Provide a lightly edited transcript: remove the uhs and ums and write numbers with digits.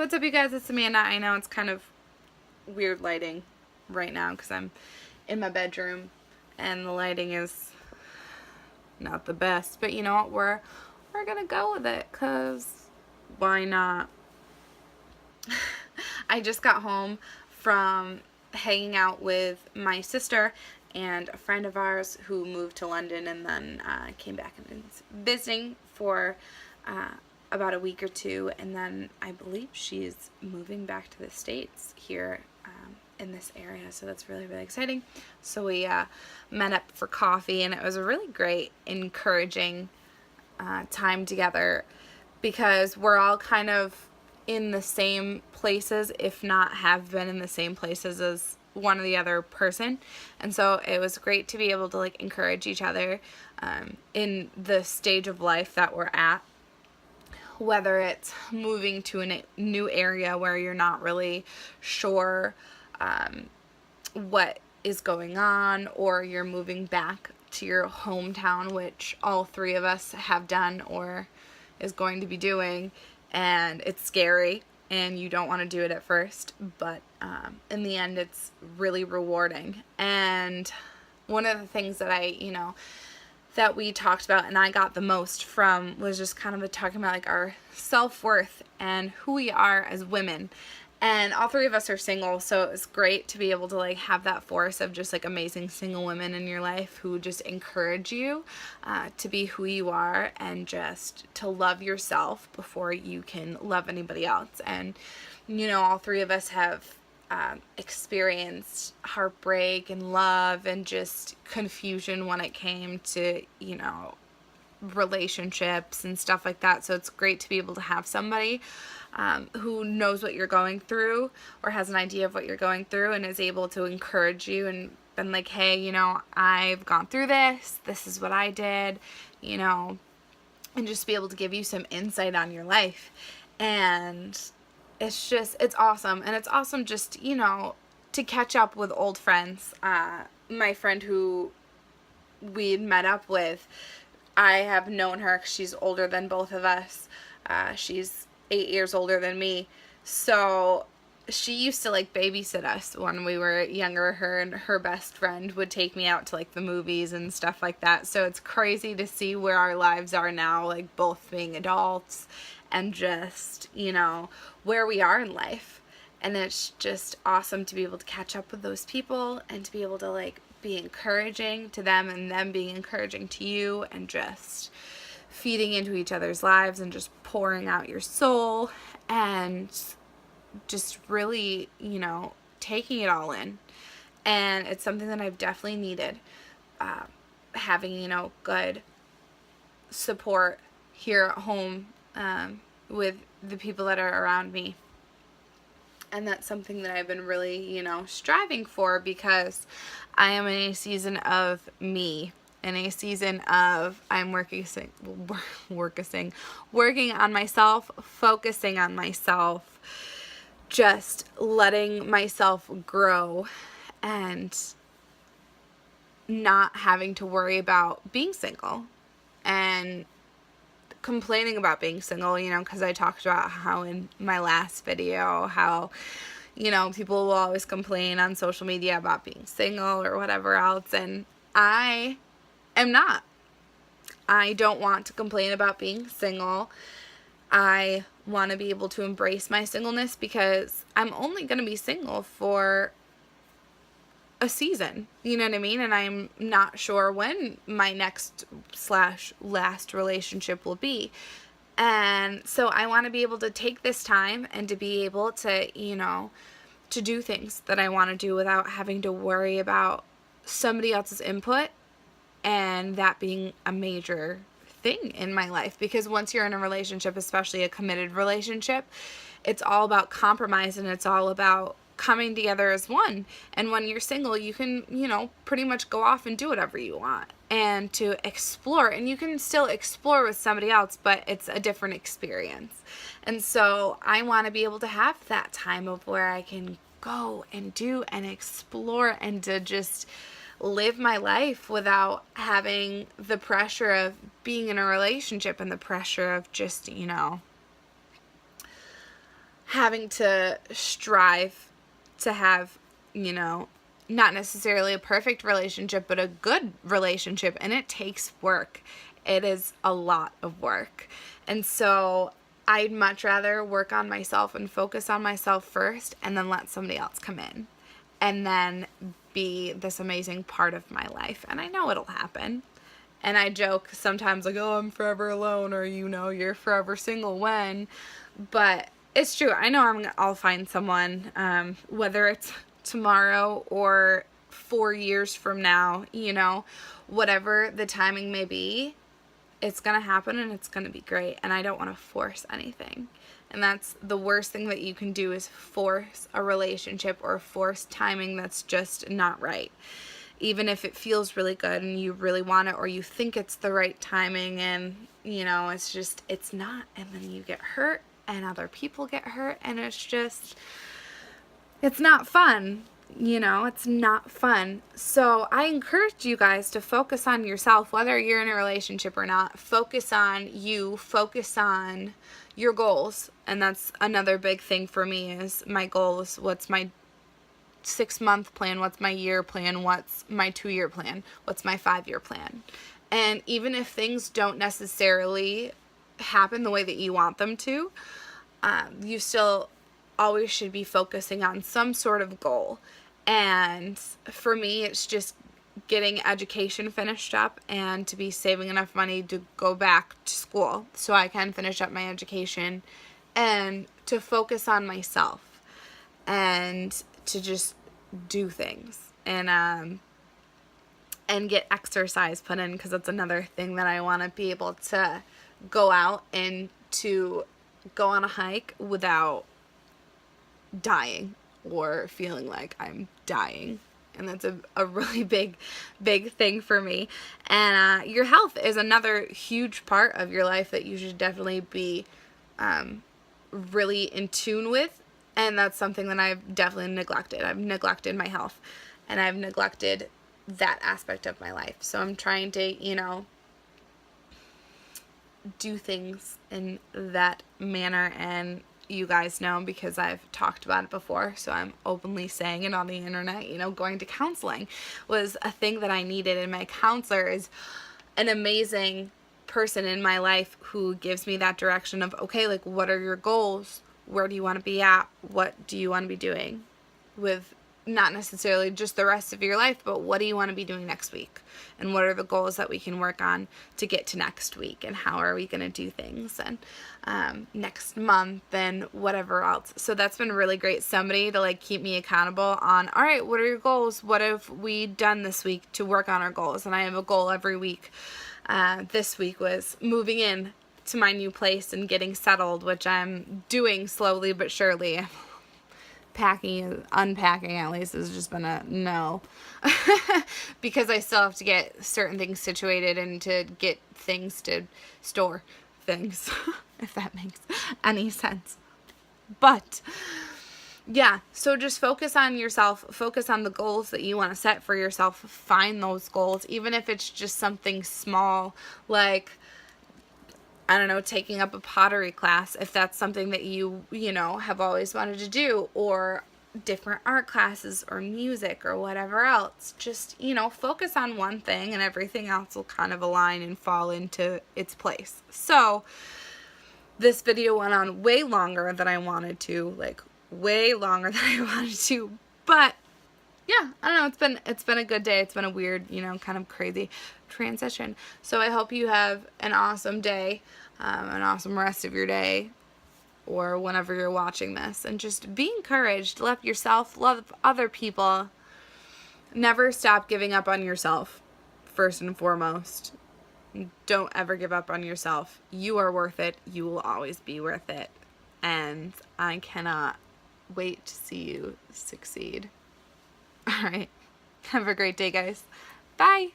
What's up, you guys? It's Amanda. I know it's kind of weird lighting right now because I'm in my bedroom and the lighting is not the best, but you know what? We're gonna go with it because why not? I just got home from hanging out with my sister and a friend of ours who moved to London and then came back and is visiting for about a week or two, and then I believe she's moving back to the States here in this area, so that's really, really exciting. So we met up for coffee, and it was a really great, encouraging time together because we're all kind of in the same places, if not have been in the same places as one or the other person. And so it was great to be able to like encourage each other in the stage of life that we're at, whether it's moving to a new area where you're not really sure what is going on, or you're moving back to your hometown, which all three of us have done or is going to be doing, and it's scary and you don't want to do it at first, but in the end it's really rewarding. And one of the things that that we talked about and I got the most from was just kind of talking about like our self-worth and who we are as women. And all three of us are single, so it was great to be able to like have that force of just like amazing single women in your life who just encourage you to be who you are and just to love yourself before you can love anybody else. And all three of us have experienced heartbreak and love and just confusion when it came to relationships and stuff like that. So it's great to be able to have somebody who knows what you're going through or has an idea of what you're going through and is able to encourage you and been like, hey, I've gone through this is what I did, and just be able to give you some insight on your life. And it's awesome. And it's awesome just, to catch up with old friends. My friend who we met up with, I have known her 'cause she's older than both of us. She's 8 years older than me. So she used to like babysit us when we were younger. Her and her best friend would take me out to like the movies and stuff like that. So it's crazy to see where our lives are now, like both being adults and just, where we are in life. And it's just awesome to be able to catch up with those people and to be able to like be encouraging to them and them being encouraging to you and just feeding into each other's lives and just pouring out your soul and just really, taking it all in. And it's something that I've definitely needed, having, good support here at home with the people that are around me. And that's something that I've been really, striving for, because I am in a season of me, in a season of I'm working on myself, focusing on myself, just letting myself grow and not having to worry about being single and complaining about being single, because I talked about how in my last video how people will always complain on social media about being single or whatever else, and I am not. I don't want to complain about being single. I want to be able to embrace my singleness because I'm only going to be single for a season, you know what I mean? And I'm not sure when my next / last relationship will be. And so I want to be able to take this time and to be able to, to do things that I want to do without having to worry about somebody else's input and that being a major thing in my life. Because once you're in a relationship, especially a committed relationship, it's all about compromise and it's all about coming together as one. And when you're single, you can, pretty much go off and do whatever you want and to explore. And you can still explore with somebody else, but it's a different experience. And so I want to be able to have that time of where I can go and do and explore and to just live my life without having the pressure of being in a relationship and the pressure of just, having to strive to have, not necessarily a perfect relationship, but a good relationship. And it takes work. It is a lot of work. And so I'd much rather work on myself and focus on myself first and then let somebody else come in and then be this amazing part of my life. And I know it'll happen. And I joke sometimes like, oh, I'm forever alone, or, you're forever single when. But it's true. I know I'll find someone, whether it's tomorrow or 4 years from now, whatever the timing may be, it's going to happen and it's going to be great. And I don't want to force anything. And that's the worst thing that you can do, is force a relationship or force timing that's just not right. Even if it feels really good and you really want it, or you think it's the right timing, and, it's not. And then you get hurt and other people get hurt, and it's not fun. It's not fun. So I encourage you guys to focus on yourself, whether you're in a relationship or not. Focus on you, focus on your goals. And that's another big thing for me, is my goals. What's my 6-month plan? What's my year plan? What's my 2-year plan? What's my 5-year plan? And even if things don't necessarily happen the way that you want them to, you still always should be focusing on some sort of goal. And for me, it's just getting education finished up and to be saving enough money to go back to school so I can finish up my education, and to focus on myself and to just do things and get exercise put in, because that's another thing that I want to be able to go out and to go on a hike without dying or feeling like I'm dying. And that's a really big thing for me. And your health is another huge part of your life that you should definitely be really in tune with. And that's something that I've definitely neglected. I've neglected my health, and I've neglected that aspect of my life. So I'm trying to, do things in that manner. And you guys know, because I've talked about it before, so I'm openly saying it on the internet, going to counseling was a thing that I needed. And my counselor is an amazing person in my life who gives me that direction of, okay, like, what are your goals? Where do you want to be at? What do you want to be doing with not necessarily just the rest of your life, but what do you want to be doing next week? And what are the goals that we can work on to get to next week? And how are we going to do things? And next month and whatever else. So that's been really great. Somebody to keep me accountable on, all right, what are your goals? What have we done this week to work on our goals? And I have a goal every week. This week was moving in to my new place and getting settled, which I'm doing slowly but surely. Unpacking at least has just been a no. Because I still have to get certain things situated and to get things to store things, if that makes any sense. But yeah, so just focus on yourself, focus on the goals that you want to set for yourself, find those goals, even if it's just something small, like, I don't know, taking up a pottery class, if that's something that you have always wanted to do, or different art classes or music or whatever else. Just, focus on one thing and everything else will kind of align and fall into its place. So this video went on way longer than I wanted to, but yeah, I don't know, it's been a good day. It's been a weird, kind of crazy transition. So I hope you have an awesome day, an awesome rest of your day, or whenever you're watching this. And just be encouraged. Love yourself, love other people. Never stop giving up on yourself, first and foremost. Don't ever give up on yourself. You are worth it. You will always be worth it. And I cannot wait to see you succeed. All right. Have a great day, guys. Bye.